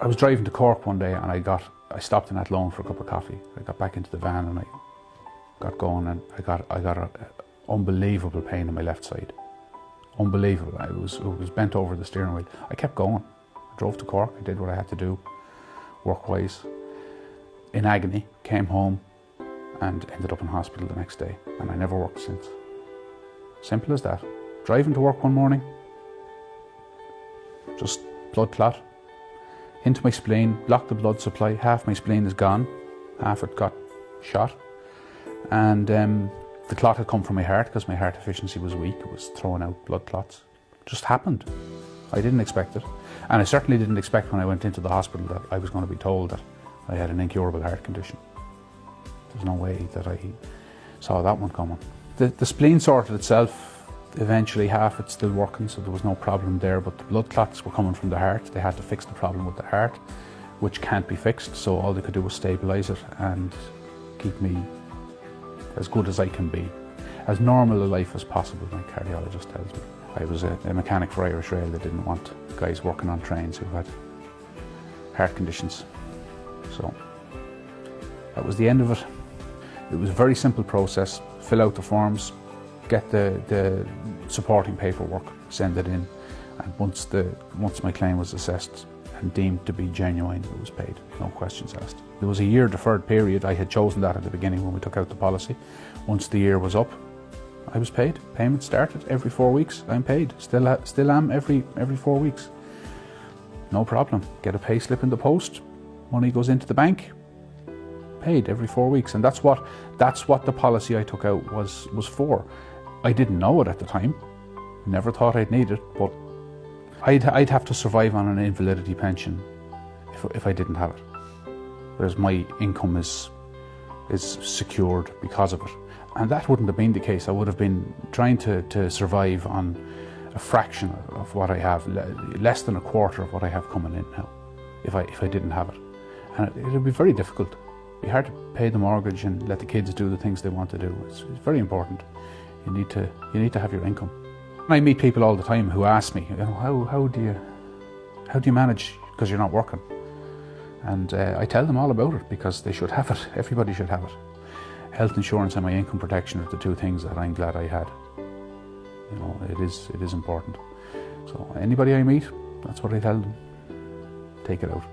I was driving to Cork one day and I stopped in Athlone for a cup of coffee. I got back into the van and I got going, and I got an unbelievable pain in my left side. Unbelievable. It was bent over the steering wheel. I kept going. I drove to Cork. I did what I had to do, work-wise. In agony, came home and ended up in hospital the next day, and I never worked since. Simple as that. Driving to work one morning, just blood clot into my spleen, blocked the blood supply. Half my spleen is gone, half it got shot, and the clot had come from my heart because my heart efficiency was weak. It was throwing out blood clots. It just happened. I didn't expect it, and I certainly didn't expect when I went into the hospital that I was going to be told that I had an incurable heart condition. There's no way that I saw that one coming. The spleen sorted itself. Eventually half it's still working, so there was no problem there, but the blood clots were coming from the heart. They had to fix the problem with the heart, which can't be fixed, so all they could do was stabilise it and keep me as good as I can be, as normal a life as possible, my cardiologist tells me. I was a mechanic for Irish Rail. They didn't want guys working on trains who had heart conditions. So that was the end of it. It was a very simple process. Fill out the forms, get the supporting paperwork, send it in, and once my claim was assessed and deemed to be genuine, it was paid, no questions asked. There was a year deferred period. I had chosen that at the beginning when we took out the policy. Once the year was up, I was paid. Payment started every 4 weeks. I'm paid. Still am every 4 weeks. No problem. Get a pay slip in the post. Money goes into the bank. Paid every 4 weeks, and that's what the policy I took out was for. I didn't know it at the time. Never thought I'd need it, but I'd have to survive on an invalidity pension if I didn't have it. Whereas my income is secured because of it. And that wouldn't have been the case. I would have been trying to survive on a fraction of what I have, less than a quarter of what I have coming in now, if I didn't have it. And it would be very difficult. It'd be hard to pay the mortgage and let the kids do the things they want to do. It's very important. You need to have your income. I meet people all the time who ask me, how do you manage because you're not working? And I tell them all about it because they should have it. Everybody should have it. Health insurance and my income protection are the two things that I'm glad I had. You know, it is important. So anybody I meet, that's what I tell them. Take it out.